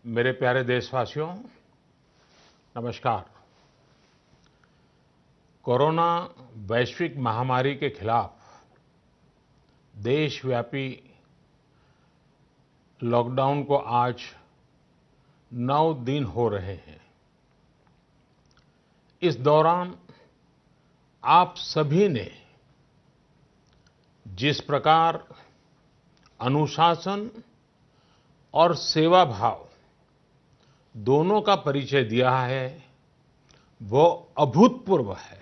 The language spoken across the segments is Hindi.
मेरे प्यारे देशवासियों, नमस्कार। कोरोना वैश्विक महामारी के खिलाफ देशव्यापी लॉकडाउन को आज 9 दिन हो रहे हैं। इस दौरान आप सभी ने जिस प्रकार अनुशासन और सेवा भाव दोनों का परिचय दिया है, वो अभूतपूर्व है।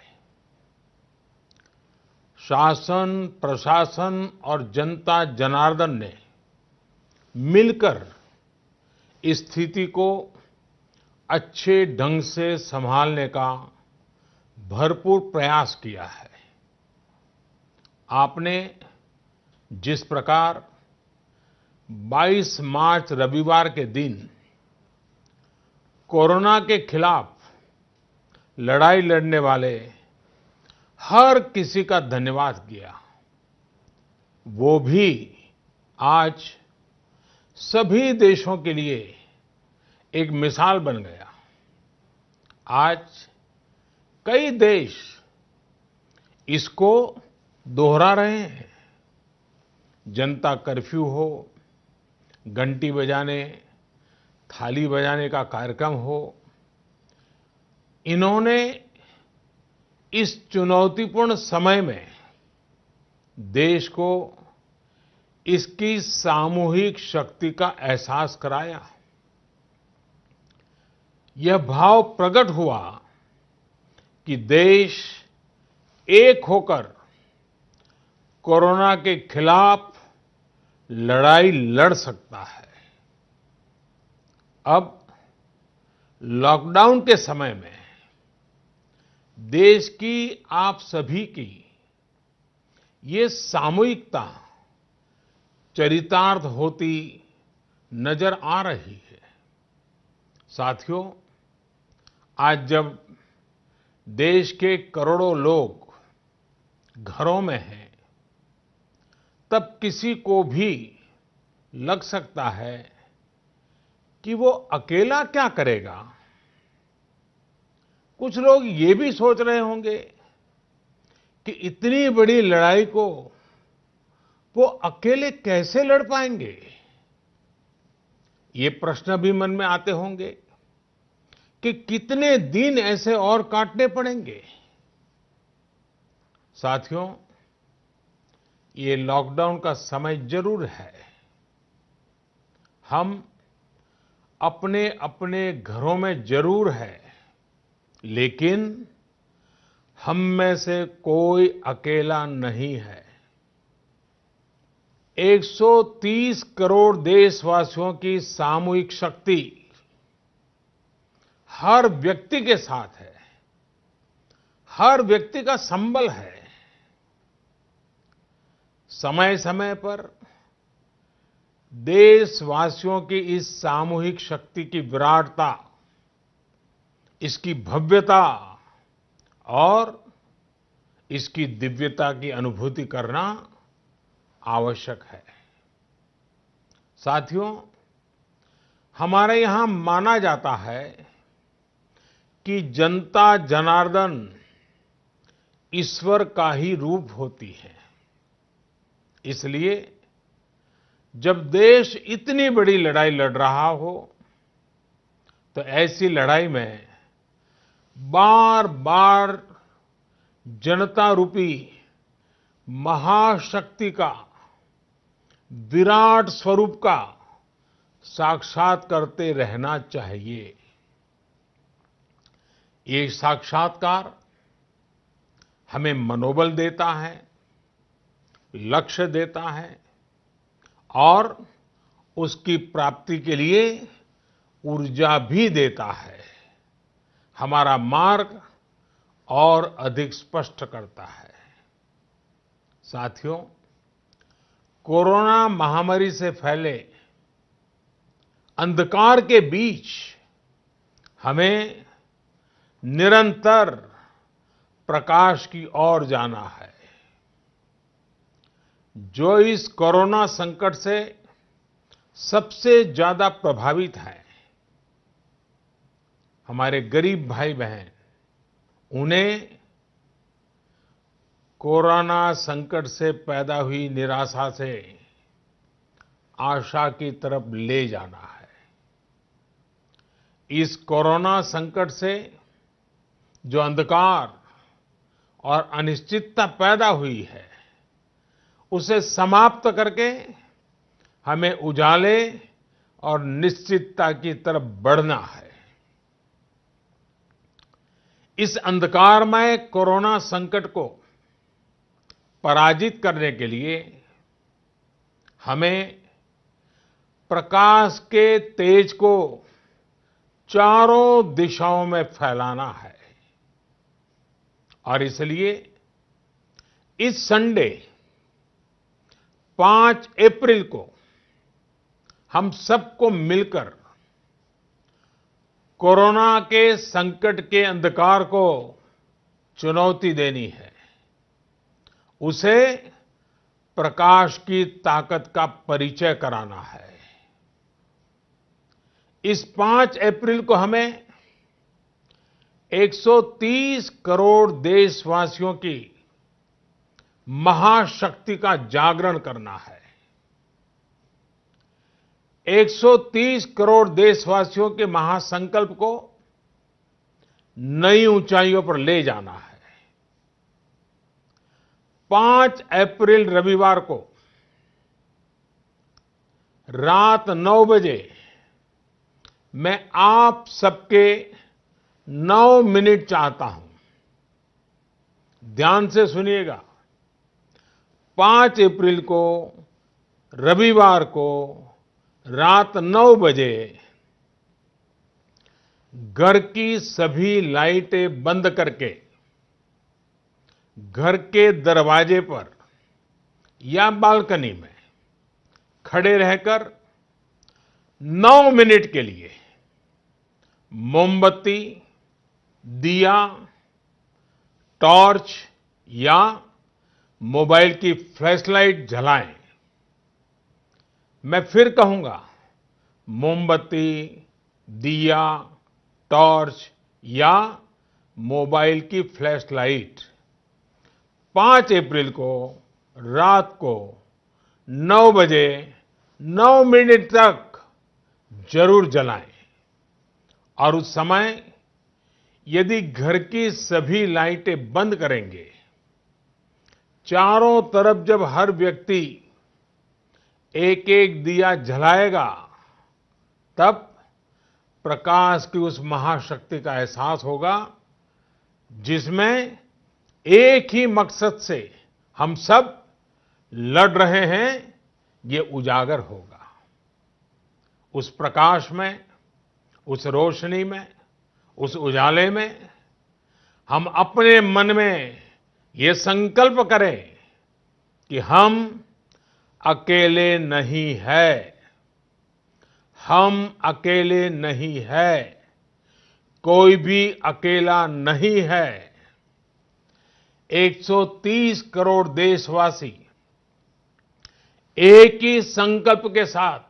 शासन, प्रशासन और जनता जनार्दन ने मिलकर इस स्थिति को अच्छे ढंग से संभालने का भरपूर प्रयास किया है। आपने जिस प्रकार 22 मार्च रविवार के दिन कोरोना के खिलाफ लड़ाई लड़ने वाले हर किसी का धन्यवाद किया, वो भी आज सभी देशों के लिए एक मिसाल बन गया। आज कई देश इसको दोहरा रहे हैं। जनता कर्फ्यू हो, घंटी बजाने, थाली बजाने का कार्यक्रम हो, इन्होंने इस चुनौतीपूर्ण समय में देश को इसकी सामूहिक शक्ति का एहसास कराया। यह भाव प्रकट हुआ कि देश एक होकर कोरोना के खिलाफ लड़ाई लड़ सकता है। अब लॉकडाउन के समय में देश की आप सभी की ये सामूहिकता चरितार्थ होती नजर आ रही है। साथियों, आज जब देश के करोड़ों लोग घरों में हैं, तब किसी को भी लग सकता है कि वो अकेला क्या करेगा। कुछ लोग ये भी सोच रहे होंगे कि इतनी बड़ी लड़ाई को वो अकेले कैसे लड़ पाएंगे। ये प्रश्न भी मन में आते होंगे कि कितने दिन ऐसे और काटने पड़ेंगे। साथियों, ये लॉकडाउन का समय जरूर है। हम अपने अपने घरों में जरूर है, लेकिन हम में से कोई अकेला नहीं है। 130 करोड़ देशवासियों की सामूहिक शक्ति हर व्यक्ति के साथ है, हर व्यक्ति का संबल है। समय समय पर देशवासियों की इस सामूहिक शक्ति की विराटता, इसकी भव्यता और इसकी दिव्यता की अनुभूति करना आवश्यक है। साथियों, हमारे यहां माना जाता है कि जनता जनार्दन ईश्वर का ही रूप होती है। इसलिए जब देश इतनी बड़ी लड़ाई लड़ रहा हो, तो ऐसी लड़ाई में बार बार जनता रूपी महाशक्ति का, विराट स्वरूप का साक्षात करते रहना चाहिए। ये साक्षात्कार हमें मनोबल देता है, लक्ष्य देता है और उसकी प्राप्ति के लिए ऊर्जा भी देता है। हमारा मार्ग और अधिक स्पष्ट करता है। साथियों, कोरोना महामारी से फैले अंधकार के बीच हमें निरंतर प्रकाश की ओर जाना है। जो इस कोरोना संकट से सबसे ज्यादा प्रभावित हैं, हमारे गरीब भाई बहन, उन्हें कोरोना संकट से पैदा हुई निराशा से आशा की तरफ ले जाना है। इस कोरोना संकट से जो अंधकार और अनिश्चितता पैदा हुई है, उसे समाप्त करके हमें उजाले और निश्चितता की तरफ बढ़ना है। इस अंधकारमय कोरोना संकट को पराजित करने के लिए हमें प्रकाश के तेज को चारों दिशाओं में फैलाना है। और इसलिए इस संडे 5 अप्रैल को हम सबको मिलकर कोरोना के संकट के अंधकार को चुनौती देनी है, उसे प्रकाश की ताकत का परिचय कराना है। इस 5 अप्रैल को हमें 130 करोड़ देशवासियों की महाशक्ति का जागरण करना है। 130 करोड़ देशवासियों के महासंकल्प को नई ऊंचाइयों पर ले जाना है। 5 अप्रैल रविवार को रात 9 बजे मैं आप सबके 9 मिनट चाहता हूं। ध्यान से सुनिएगा। 5 अप्रैल को रविवार को रात 9 बजे घर की सभी लाइटें बंद करके घर के दरवाजे पर या बालकनी में खड़े रहकर 9 मिनट के लिए मोमबत्ती, दिया, टॉर्च या मोबाइल की फ्लैशलाइट जलाएं। मैं फिर कहूंगा, मोमबत्ती, दिया, टॉर्च या मोबाइल की फ्लैशलाइट 5 अप्रैल को रात को 9 बजे 9 मिनट तक जरूर जलाएं। और उस समय यदि घर की सभी लाइटें बंद करेंगे, चारों तरफ जब हर व्यक्ति एक एक दिया जलाएगा, तब प्रकाश की उस महाशक्ति का एहसास होगा, जिसमें एक ही मकसद से हम सब लड़ रहे हैं, ये उजागर होगा। उस प्रकाश में, उस रोशनी में, उस उजाले में हम अपने मन में ये संकल्प करें कि हम अकेले नहीं हैं। हम अकेले नहीं हैं। कोई भी अकेला नहीं है। 130 करोड़ देशवासी एक ही संकल्प के साथ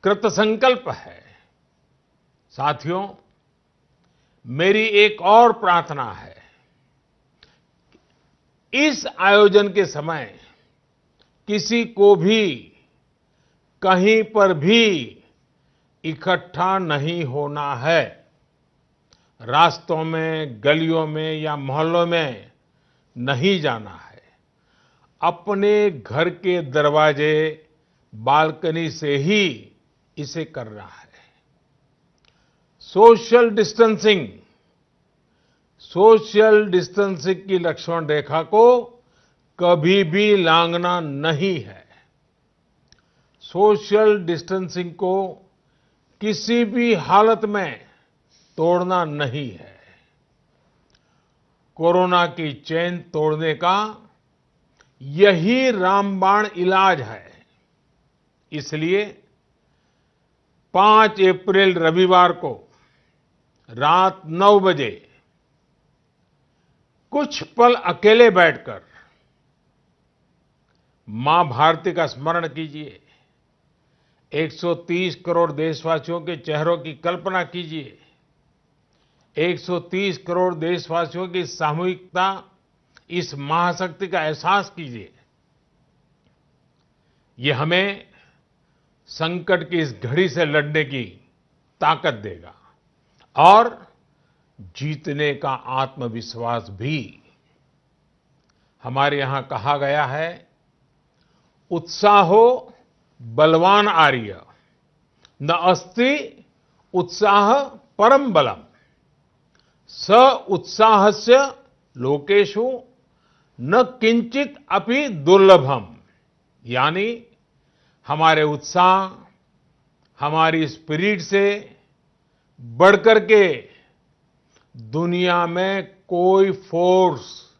कृत संकल्प है। साथियों, मेरी एक और प्रार्थना है। इस आयोजन के समय किसी को भी कहीं पर भी इकट्ठा नहीं होना है। रास्तों में, गलियों में या मोहल्लों में नहीं जाना है। अपने घर के दरवाजे, बालकनी से ही इसे करना है। सोशल डिस्टेंसिंग की लक्ष्मण रेखा को कभी भी लांघना नहीं है। सोशल डिस्टेंसिंग को किसी भी हालत में तोड़ना नहीं है। कोरोना की चेन तोड़ने का यही रामबाण इलाज है। इसलिए 5 अप्रैल रविवार को रात 9 बजे कुछ पल अकेले बैठकर मां भारती का स्मरण कीजिए। 130 करोड़ देशवासियों के चेहरों की कल्पना कीजिए 130 करोड़ देशवासियों की सामूहिकता, इस महाशक्ति का एहसास कीजिए। ये हमें संकट की इस घड़ी से लड़ने की ताकत देगा और जीतने का आत्मविश्वास भी। हमारे यहां कहा गया है, उत्साहो बलवान आर्य, न अस्ति उत्साह परम बलम, स उत्साहस्य लोकेषु न किंचित अपि दुर्लभम। यानी हमारे उत्साह, हमारी स्पिरिट से बढ़कर के दुनिया में कोई फोर्स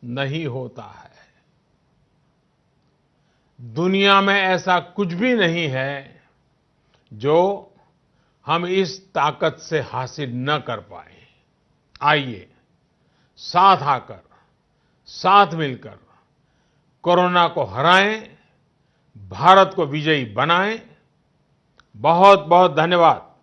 नहीं होता है। दुनिया में ऐसा कुछ भी नहीं है जो हम इस ताकत से हासिल न कर पाए। आइए साथ आकर, साथ मिलकर कोरोना को हराएं, भारत को विजयी बनाएं। बहुत बहुत धन्यवाद।